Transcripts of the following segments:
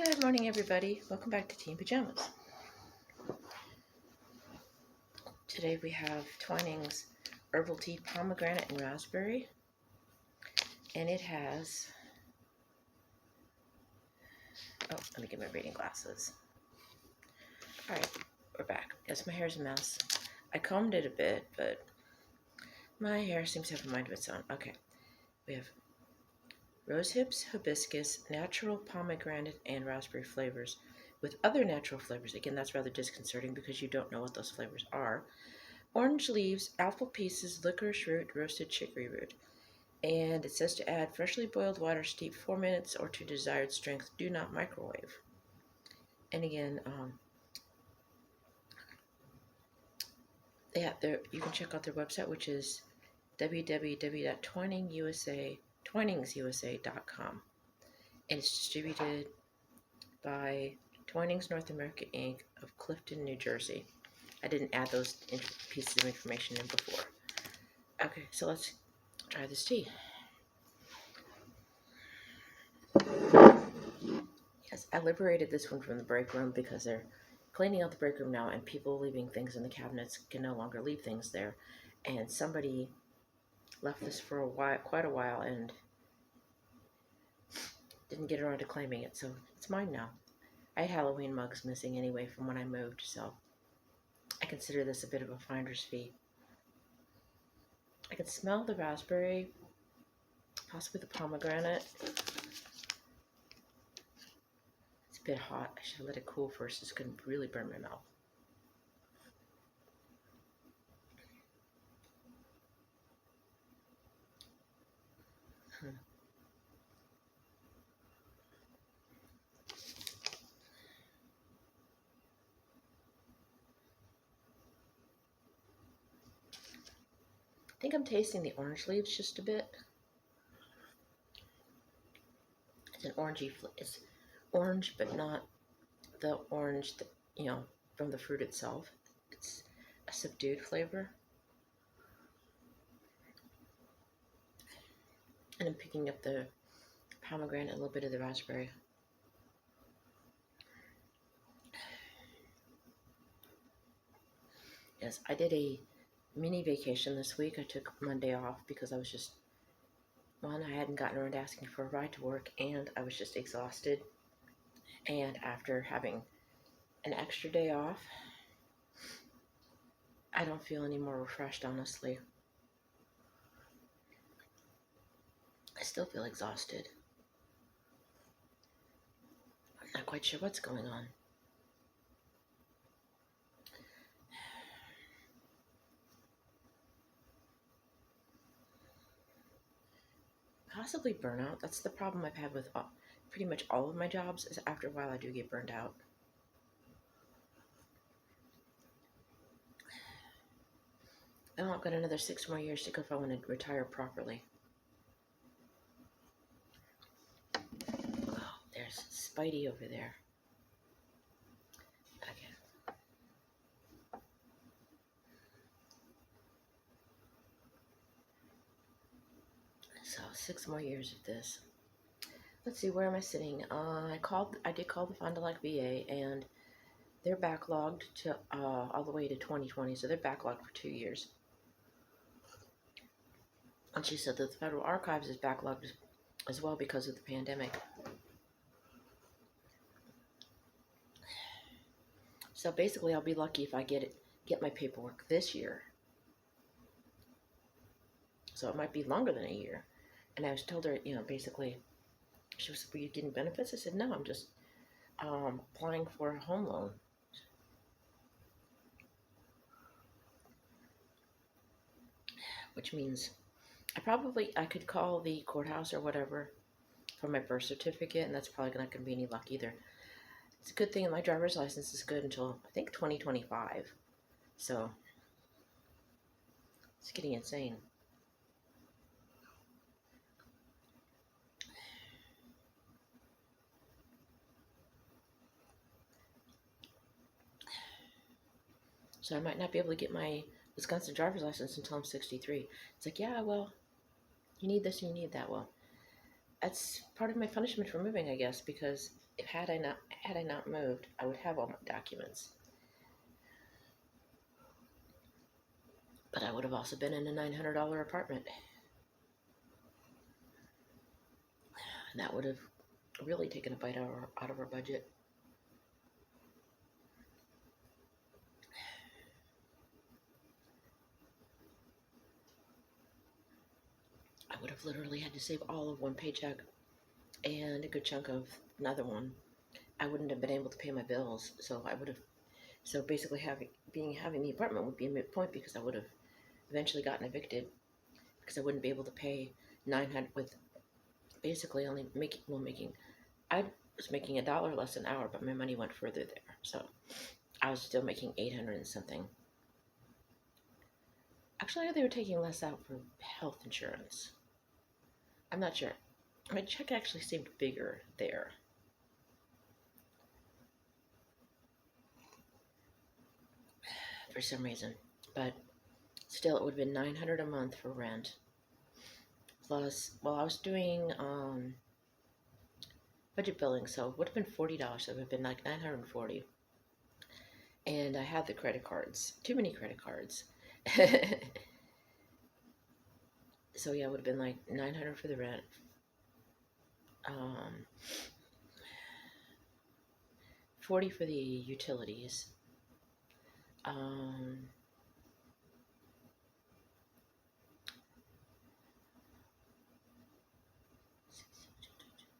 Good morning, everybody. Welcome back to Tea and Pajamas. Today we have Twinings Herbal Tea Pomegranate and Raspberry. And it has... Oh, let me get my reading glasses. Alright, we're back. Yes, my hair's a mess. I combed it a bit, but my hair seems to have a mind of its own. Okay, we have rose hips, hibiscus, natural pomegranate, and raspberry flavors with other natural flavors. Again, that's rather disconcerting because you don't know what those flavors are. Orange leaves, apple pieces, licorice root, roasted chicory root. And it says to add freshly boiled water, steep 4 minutes or to desired strength. Do not microwave. And again, you can check out their website, which is www.twiningsusa.com. And it's distributed by Twinings North America Inc. of Clifton, New Jersey. I didn't add those pieces of information in before. Okay, so let's try this tea. Yes, I liberated this one from the break room because they're cleaning out the break room now, and people leaving things in the cabinets can no longer leave things there. And somebody left this for a while, quite a while, and didn't get around to claiming it, so it's mine now. I had Halloween mugs missing anyway from when I moved, so I consider this a bit of a finder's fee. I can smell the raspberry, possibly the pomegranate. It's a bit hot. I should have let it cool first. This could really burn my mouth. I think I'm tasting the orange leaves just a bit. It's an orangey, it's orange, but not the orange that, from the fruit itself. It's a subdued flavor. And I'm picking up the pomegranate and a little bit of the raspberry. Yes, I did a mini vacation this week. I took Monday off because I was just, one, I hadn't gotten around to asking for a ride to work, and I was just exhausted. And after having an extra day off, I don't feel any more refreshed, honestly. I still feel exhausted. I'm not quite sure what's going on. Possibly burnout. That's the problem I've had with pretty much all of my jobs, is after a while I do get burned out. Oh, I've got another 6 more years to go if I want to retire properly. Oh, there's Spidey over there. Okay. So 6 more years of this. Let's see, where am I sitting? I did call the Fond du Lac VA, and they're backlogged to all the way to 2020, so they're backlogged for 2 years. And she said that the Federal Archives is backlogged as well because of the pandemic. So basically, I'll be lucky if I get my paperwork this year. So it might be longer than a year. And I was told her, basically, she was, were you getting benefits? I said, no, I'm just applying for a home loan. Which means I could call the courthouse or whatever for my birth certificate, and that's probably not going to be any luck either. It's a good thing my driver's license is good until, I think, 2025. So, it's getting insane. So I might not be able to get my Wisconsin driver's license until I'm 63. It's like, yeah, well, you need this and you need that. Well, that's part of my punishment for moving, I guess, because If had I not moved, I would have all my documents. But I would have also been in a $900 apartment. And that would have really taken a bite out of our budget. I would have literally had to save all of one paycheck and a good chunk of another one. I wouldn't have been able to pay my bills, so I would have. So basically, having the apartment would be a moot point because I would have eventually gotten evicted because I wouldn't be able to pay 900 with basically only making. I was making $1 less an hour, but my money went further there, so I was still making 800 and something. Actually, I know they were taking less out for health insurance. I'm not sure. My check actually seemed bigger there. For some reason. But still, it would have been $900 a month for rent. Plus, well, I was doing budget billing, so it would have been $40. So it would have been like $940. And I had the credit cards. Too many credit cards. So yeah, it would have been like $900 for the rent. $40 for the utilities.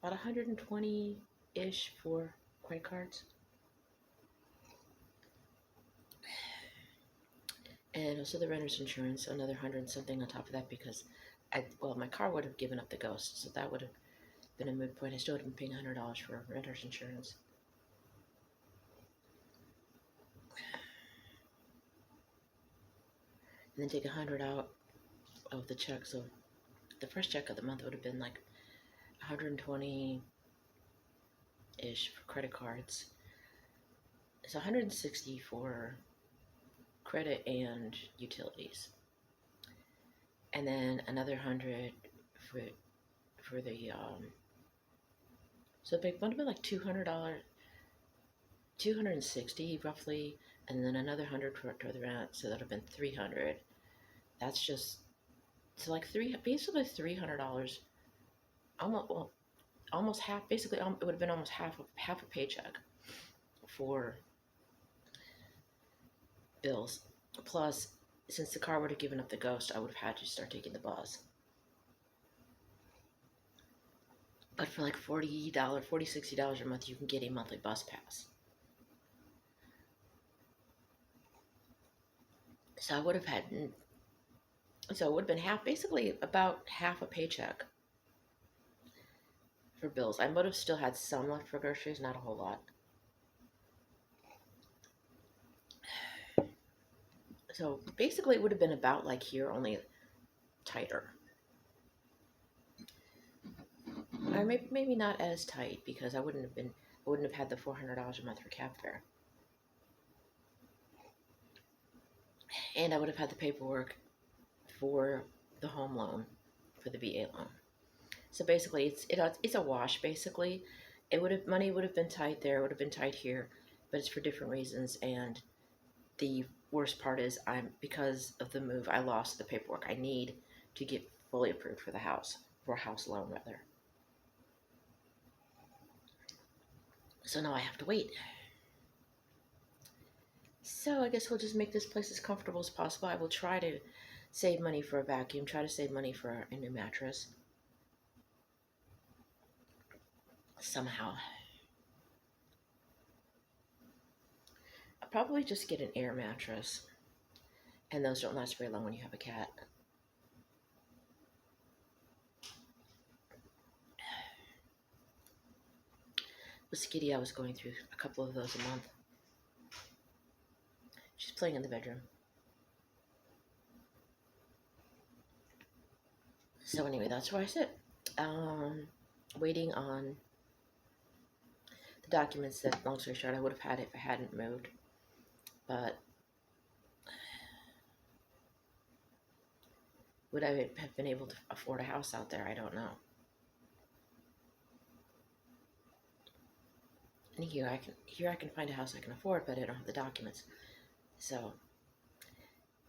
About 120-ish for credit cards. And also the renter's insurance, another 100 something on top of that because my car would have given up the ghost, so that would have been a moot point. I still would have been paying $100 for renter's insurance. And then take 100 out of the check, so the first check of the month would have been like 120-ish for credit cards. It's 160 for credit and utilities, and then another 100 for the so it would have been like $200, 260 roughly, and then another 100 for the rent, so that would have been 300. That's just so like basically $300, almost half. Basically, it would have been almost half a paycheck for bills. Plus, since the car would have given up the ghost, I would have had to start taking the bus. But for like $40, $60 a month, you can get a monthly bus pass. So I would have had, so it would have been basically about half a paycheck for bills. I would have still had some left for groceries, not a whole lot. So basically, it would have been about like here, only tighter. Or maybe not as tight because I wouldn't have had the $400 a month for cab fare. And I would have had the paperwork for the home loan, for the VA loan. So basically, it's a wash. Basically, money would have been tight there, it would have been tight here, but it's for different reasons. And the worst part is, because of the move, I lost the paperwork I need to get fully approved for a house loan rather. So now I have to wait. So I guess we'll just make this place as comfortable as possible. I will try to save money for a vacuum, try to save money for a new mattress. Somehow. I'll probably just get an air mattress. And those don't last very long when you have a cat. With Skitty, I was going through a couple of those a month. She's playing in the bedroom. So anyway, that's where I sit. Waiting on the documents that, long story short, I would have had if I hadn't moved. But would I have been able to afford a house out there? I don't know. And here I can find a house I can afford, but I don't have the documents. So,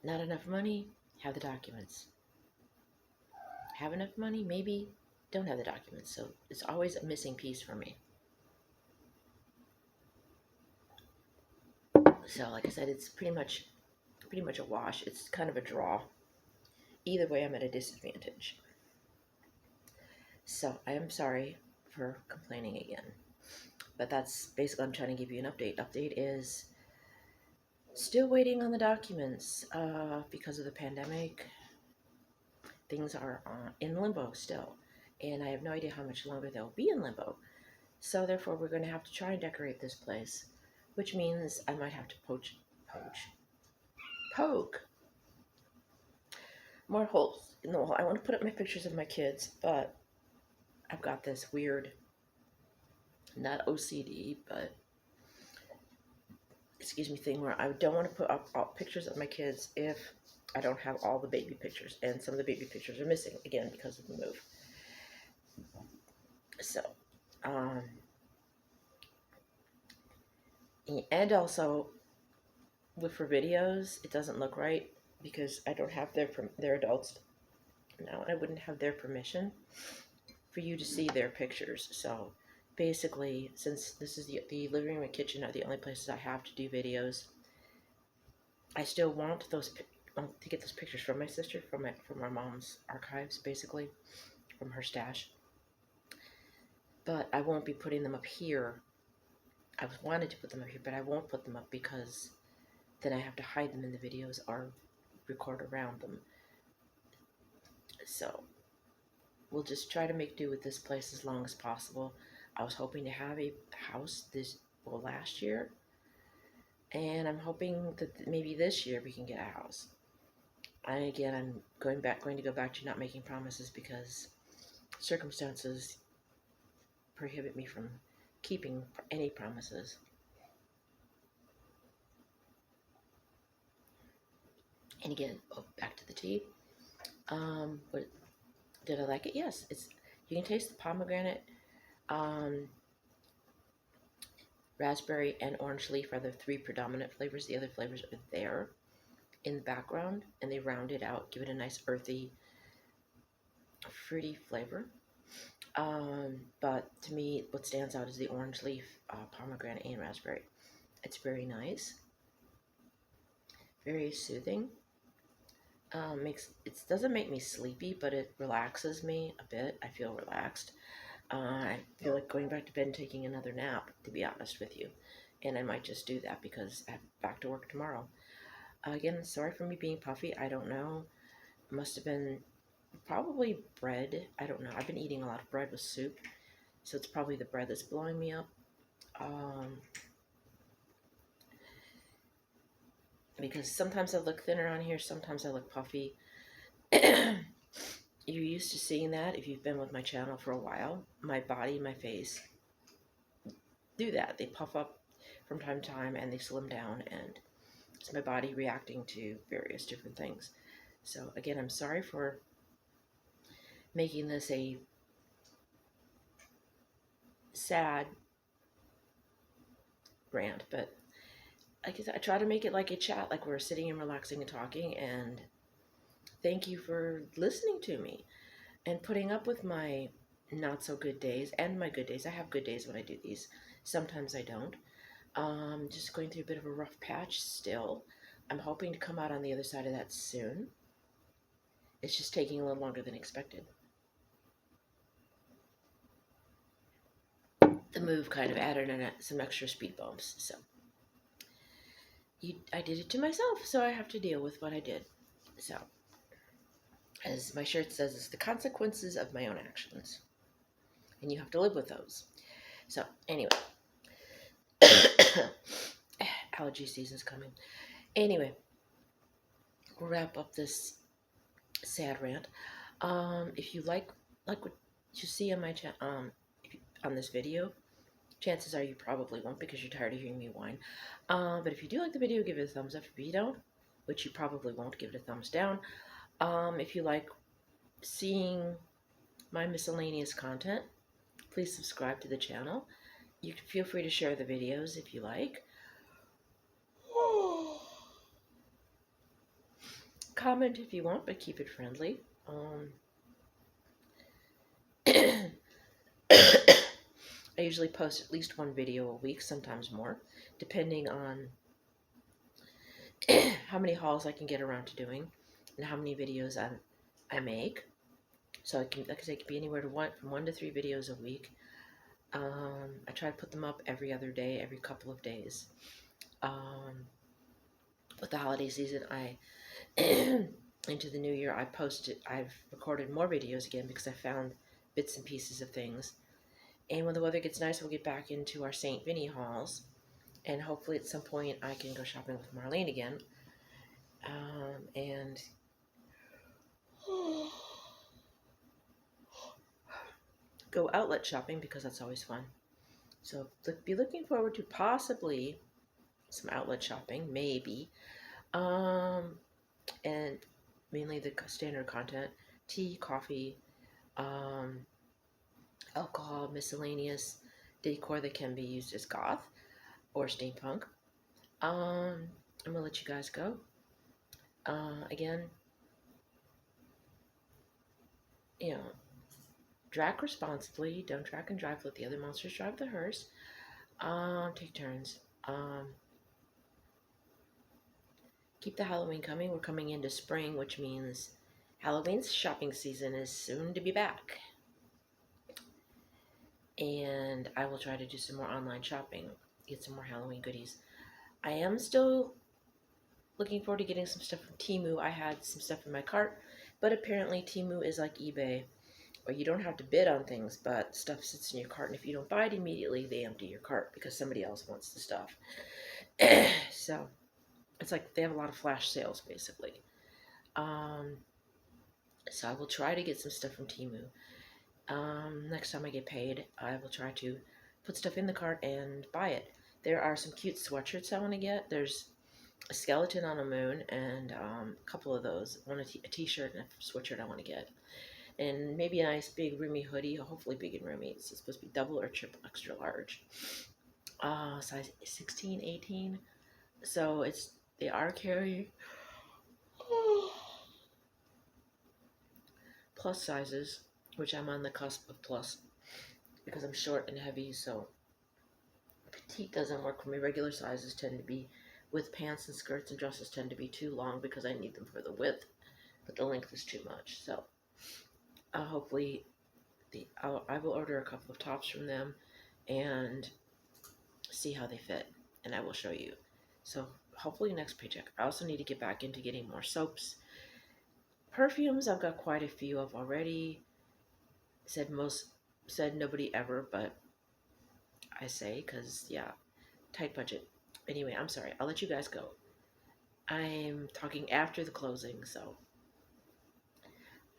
not enough money, have the documents. Have enough money, maybe don't have the documents. So it's always a missing piece for me. So like I said, it's pretty much a wash. It's kind of a draw. Either way, I'm at a disadvantage. So I am sorry for complaining again. But that's basically, I'm trying to give you an update. Update is still waiting on the documents because of the pandemic. Things are in limbo still. And I have no idea how much longer they'll be in limbo. So therefore, we're going to have to try and decorate this place, which means I might have to poke more holes in the wall. I want to put up my pictures of my kids, but I've got this weird, not OCD, but excuse me, thing where I don't want to put up all pictures of my kids if I don't have all the baby pictures, and some of the baby pictures are missing again because of the move. So, and also for videos, it doesn't look right because I don't have their adults now. I wouldn't have their permission for you to see their pictures. So basically, since this is the living room and kitchen are the only places I have to do videos, I still want those to get those pictures from my sister, from our mom's archives, basically, from her stash. But I won't be putting them up here. I wanted to put them up here, but I won't put them up because then I have to hide them in the videos or record around them. So we'll just try to make do with this place as long as possible. I was hoping to have a house last year, and I'm hoping that maybe this year we can get a house. And again, I'm going to go back to not making promises because circumstances prohibit me from keeping any promises. And again, back to the tea. But did I like it? Yes. You can taste the pomegranate, raspberry, and orange leaf are the three predominant flavors. The other flavors are there in the background, and they round it out, give it a nice earthy, fruity flavor. But to me, what stands out is the orange leaf, pomegranate, and raspberry. It's very nice, very soothing. It doesn't make me sleepy, but it relaxes me a bit. I feel relaxed. I feel like going back to bed and taking another nap, to be honest with you. And I might just do that because I have back to work tomorrow. Again, sorry for me being puffy. I don't know. Must have been probably bread. I don't know. I've been eating a lot of bread with soup, so it's probably the bread that's blowing me up. Because sometimes I look thinner on here, sometimes I look puffy. You're used to seeing that if you've been with my channel for a while. My body, my face do that. They puff up from time to time and they slim down, and it's my body reacting to various different things. So again, I'm sorry for making this a sad rant, but I try to make it like a chat, like we're sitting and relaxing and talking, and thank you for listening to me and putting up with my not so good days and my good days. I have good days when I do these. Sometimes I don't. Just going through a bit of a rough patch still. I'm hoping to come out on the other side of that soon. It's just taking a little longer than expected. The move kind of added in some extra speed bumps, so I did it to myself, so I have to deal with what I did. So, as my shirt says, it's the consequences of my own actions, and you have to live with those. So, anyway, allergy season's coming. Anyway, we'll wrap up this sad rant. If you like what you see on my on this video, chances are you probably won't because you're tired of hearing me whine. But if you do like the video, give it a thumbs up. If you don't, which you probably won't, give it a thumbs down. If you like seeing my miscellaneous content, please subscribe to the channel. You can feel free to share the videos if you like. Comment if you want, but keep it friendly. I usually post at least one video a week, sometimes more, depending on how many hauls I can get around to doing and how many videos I make. So it can, like I say, it can be anywhere to from 1 to 3 videos a week. I try to put them up every other day, every couple of days. With the holiday season, into the new year, I've recorded more videos again because I found bits and pieces of things. And when the weather gets nice, we'll get back into our St. Vinny hauls. And hopefully at some point I can go shopping with Marlene again. And go outlet shopping because that's always fun. So be looking forward to possibly some outlet shopping, maybe. And mainly the standard content, tea, coffee, alcohol, miscellaneous decor that can be used as goth or steampunk. I'm gonna let you guys go. Again, you know, drag responsibly. Don't drag and drive. Let the other monsters drive the hearse. Take turns. Keep the Halloween coming. We're coming into spring, which means Halloween's shopping season is soon to be back. And I will try to do some more online shopping, get some more Halloween goodies. I am still looking forward to getting some stuff from Temu. I had some stuff in my cart, but apparently Temu is like eBay, where you don't have to bid on things, but stuff sits in your cart, and if you don't buy it immediately, they empty your cart because somebody else wants the stuff. So it's like they have a lot of flash sales, basically. So I will try to get some stuff from Temu. Next time I get paid, I will try to put stuff in the cart and buy it. There are some cute sweatshirts I want to get. There's a skeleton on a moon and a couple of those. A t-shirt and a sweatshirt I want to get. And maybe a nice big roomy hoodie, hopefully big and roomy. It's supposed to be double or triple extra large. Size 16, 18. So they are carrying plus sizes, which I'm on the cusp of plus because I'm short and heavy, so petite doesn't work for me. Regular sizes tend to be, with pants and skirts and dresses, tend to be too long because I need them for the width, but the length is too much. So hopefully I will order a couple of tops from them and see how they fit, and I will show you. So hopefully next paycheck. I also need to get back into getting more soaps. Perfumes, I've got quite a few of already. Said nobody ever, but I say because, yeah, tight budget. Anyway, I'm sorry. I'll let you guys go. I'm talking after the closing, so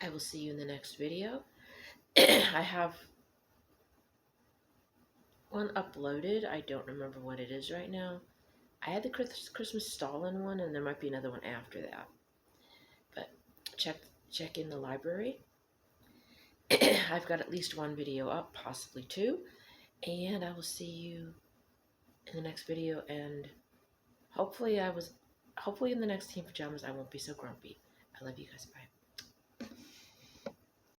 I will see you in the next video. I have one uploaded. I don't remember what it is right now. I had the Christmas Stalin one, and there might be another one after that. But check in the library. I've got at least one video up, possibly 2. And I will see you in the next video, and hopefully in the next Team Pajamas I won't be so grumpy. I love you guys. Bye.